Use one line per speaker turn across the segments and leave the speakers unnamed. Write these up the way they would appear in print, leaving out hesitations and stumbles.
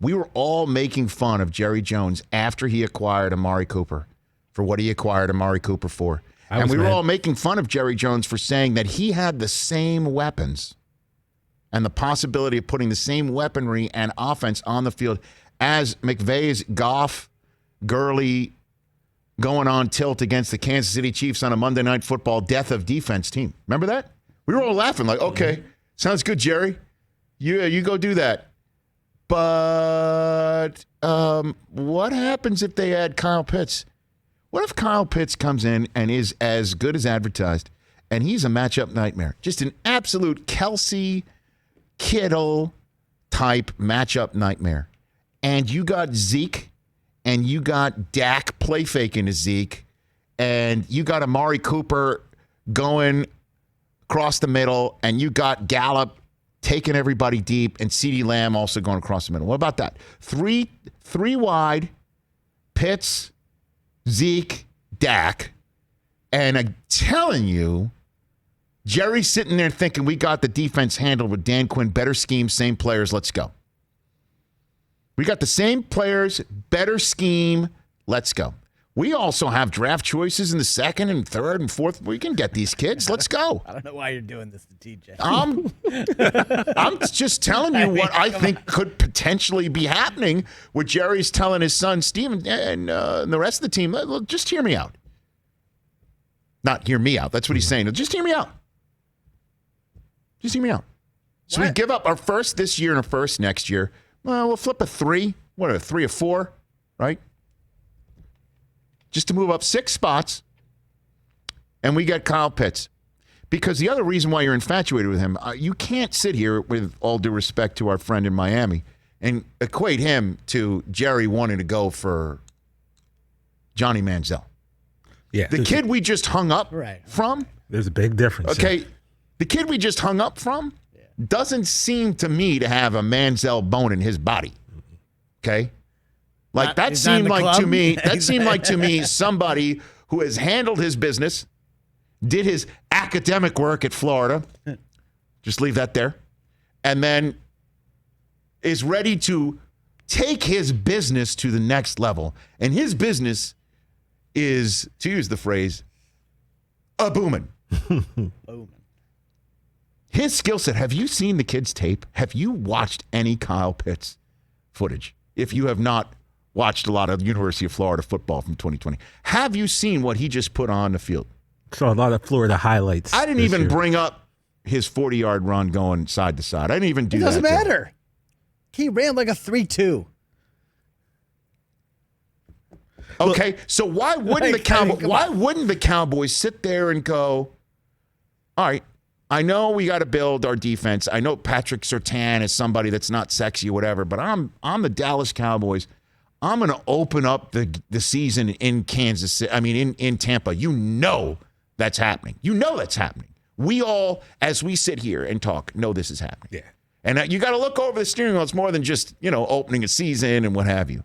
We were all making fun of Jerry Jones after he acquired Amari Cooper for what he acquired Amari Cooper for. And we were all making fun of Jerry Jones for saying that he had the same weapons and the possibility of putting the same weaponry and offense on the field as McVay's Goff, Gurley going on tilt against the Kansas City Chiefs on a Monday Night Football death of defense team. Remember that? We were all laughing like, okay, sounds good, Jerry. You go do that. But what happens if they add Kyle Pitts? What if Kyle Pitts comes in and is as good as advertised, and he's a matchup nightmare? Just an absolute Kelsey, Kittle type matchup nightmare. And you got Zeke, and you got Dak play faking to Zeke, and you got Amari Cooper going across the middle, and you got Gallup taking everybody deep, and CeeDee Lamb also going across the middle. What about that? Three wide, Pitts, Zeke, Dak, and I'm telling you, Jerry's sitting there thinking we got the defense handled with Dan Quinn. Better scheme, same players, let's go. We got the same players, better scheme, let's go. We also have draft choices in the second and third and fourth. We can get these kids. Let's go.
I don't know why you're doing this to TJ.
I'm just telling you what I think could potentially be happening with Jerry's telling his son, Steven, and the rest of the team, look, just hear me out. Not hear me out. That's what he's saying. Just hear me out. Just hear me out. So we give up our first this year and a first next year. Well, we'll flip a 3. What, a 3 or 4, right? Just to move up 6 spots, and we get Kyle Pitts. Because the other reason why you're infatuated with him, you can't sit here, with all due respect to our friend in Miami, and equate him to Jerry wanting to go for Johnny Manziel.
Yeah,
the kid we just hung up from.
There's a big difference.
Okay, the kid we just hung up from doesn't seem to me to have a Manziel bone in his body. Okay? Like that seemed like to me, somebody who has handled his business, did his academic work at Florida, just leave that there, and then is ready to take his business to the next level. And his business is, to use the phrase, a booming.
Booming.
His skill set, have you seen the kid's tape? Have you watched any Kyle Pitts footage? If you have not watched a lot of University of Florida football from 2020, have you seen what he just put on the field?
Saw a lot of Florida highlights.
I didn't even bring up his 40-yard run going side to side. I didn't even do that.
It doesn't matter. He ran like a 3-2.
Okay, so why wouldn't the Cowboys sit there and go, all right, I know we got to build our defense. I know Patrick Surtain is somebody that's not sexy or whatever, but I'm the Dallas Cowboys. I'm going to open up the season in Kansas City. I mean, in Tampa. You know that's happening. You know that's happening. We all, as we sit here and talk, know this is happening.
Yeah.
And you got to look over the steering wheel. It's more than just, opening a season and what have you.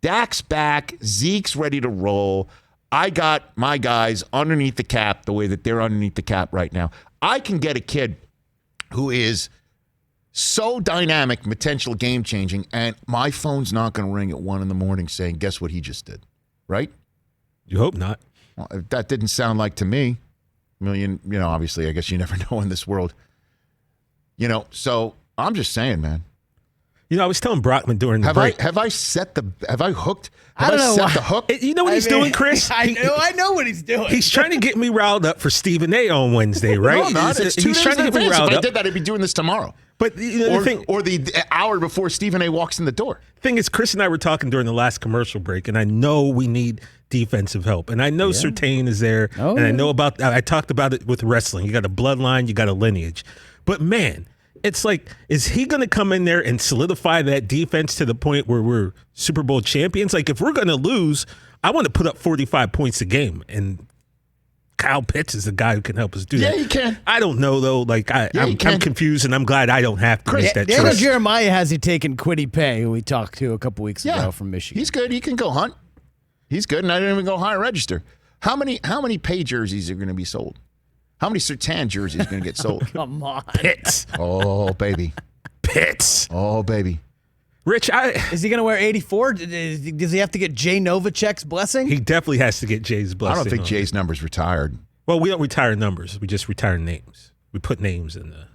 Dak's back. Zeke's ready to roll. I got my guys underneath the cap the way that they're underneath the cap right now. I can get a kid who is so dynamic, potential game-changing, and my phone's not going to ring at 1 a.m. saying, guess what he just did, right?
You hope not.
Well, that didn't sound like to me. Obviously, I guess you never know in this world. So I'm just saying, man.
I was telling Brockman during the break.
Have I set the hook?
I don't know.
Set the hook?
You know what he's doing, Chris?
I know what he's doing.
He's trying to get me riled up for Stephen A. on Wednesday, right?
No, I'm not. It's 2
he's
days
trying to get me riled
If I
up.
did that, I'd be doing this tomorrow.
But
the hour before Stephen A. walks in the door.
Thing is, Chris and I were talking during the last commercial break, and I know we need defensive help. And I know Surtain is there, and I know I talked about it with wrestling. You got a bloodline, you got a lineage. But, man, it's like, is he going to come in there and solidify that defense to the point where we're Super Bowl champions? Like, if we're going to lose, I want to put up 45 points a game. And Kyle Pitts is the guy who can help us do that.
Yeah, you can.
I don't know, though. Like, I'm confused, and I'm glad I don't have to make that
Daniel
choice.
Jeremiah has he taken Kwity Paye, who we talked to a couple weeks ago from Michigan.
He's good. He can go hunt. He's good, and I didn't even go high register. How many Pay jerseys are going to be sold? How many Surtain jerseys are going to get sold?
Come on.
Pitts.
Oh, baby.
Pitts.
Oh, baby.
Rich,
Is he going to wear 84? Does he have to get Jay Novacek's blessing?
he definitely has to get Jay's
I
blessing.
don't think
on
Jay's number's retired.
Well, we don't retire numbers. We just retire names. We put names in the.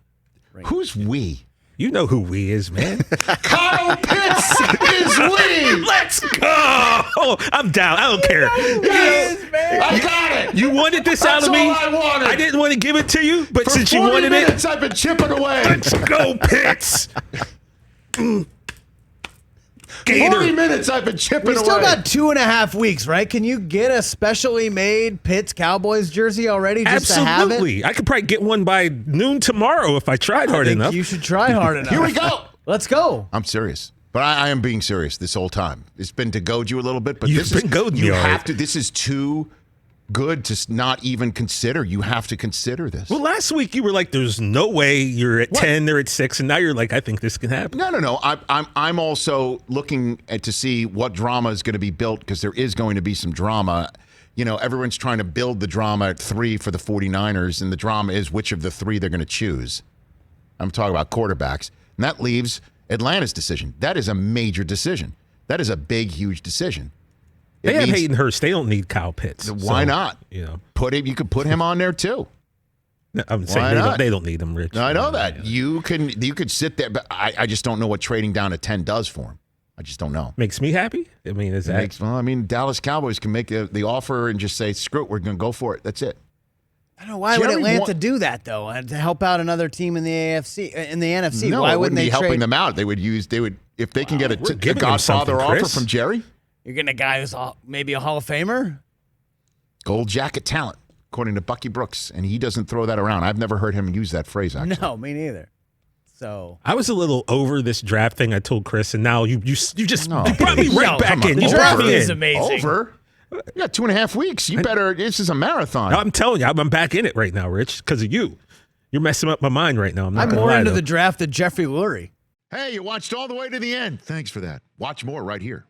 Who's we?
You know who we is, man.
Kyle Pitts is we.
Let's go. I'm down. I don't care.
I got it.
You wanted this
That's
out of me.
all I wanted.
I didn't want to give it to you, but
For
since you
40
wanted
minutes, I've been chipping away.
let's go, Pitts.
40
Gator.
minutes I've been chipping
We
away.
still got 2.5 weeks, right? Can you get a specially made Pitts Cowboys jersey already just to have it?
Absolutely. I could probably get one by noon tomorrow if I tried hard
I think
enough.
you should try hard enough.
Here we go.
Let's go.
I'm serious. But I am being serious this whole time. It's been to goad you a little bit, but
You've been goading me
you
all
have
right.
to. This is too good to not even consider. You have to consider this.
Well, last week you were like, "There's no way you're at 10, they're at 6," and now you're like, "I think this can happen."
No. I'm also looking to see what drama is going to be built because there is going to be some drama. You know, everyone's trying to build the drama at 3 for the 49ers, and the drama is which of the 3 they're going to choose. I'm talking about quarterbacks, and that leaves Atlanta's decision. That is a major decision. That is a big, huge decision.
They
It
have
means-
Hayden Hurst. They don't need Kyle Pitts.
Why
So,
not?
You know,
You could put him on there too.
I'm
Why
saying
not?
they don't need him, Rich.
I know that. You could sit there, but I just don't know what trading down to 10 does for him. I just don't know.
Makes me happy. I mean, is that
Dallas Cowboys can make the offer and just say, screw it, we're going to go for it. That's it.
I don't know. Why would
Jerry
Atlanta do that, though? To help out another team in the AFC, in the NFC?
No,
Why
it
wouldn't
be
they
helping
trade?
them out. They would if they can get
we're
a
giving them
Godfather
something,
offer
Chris.
from Jerry.
You're getting a guy who's maybe a Hall of Famer?
Gold jacket talent, according to Bucky Brooks, and he doesn't throw that around. I've never heard him use that phrase, actually.
No, me neither. So
I was a little over this draft thing I told Chris, and now you just you brought me
No,
right back
come
in.
on.
You
The
brought
draft
me
is
in.
amazing.
Over? You got 2.5 weeks. You better. This is a marathon.
I'm telling you, I'm back in it right now, Rich, because of you. You're messing up my mind right now. I'm not
I'm
gonna
more
lie,
into
though.
the draft than Jeffrey Lurie.
Hey, you watched all the way to the end. Thanks for that. Watch more right here.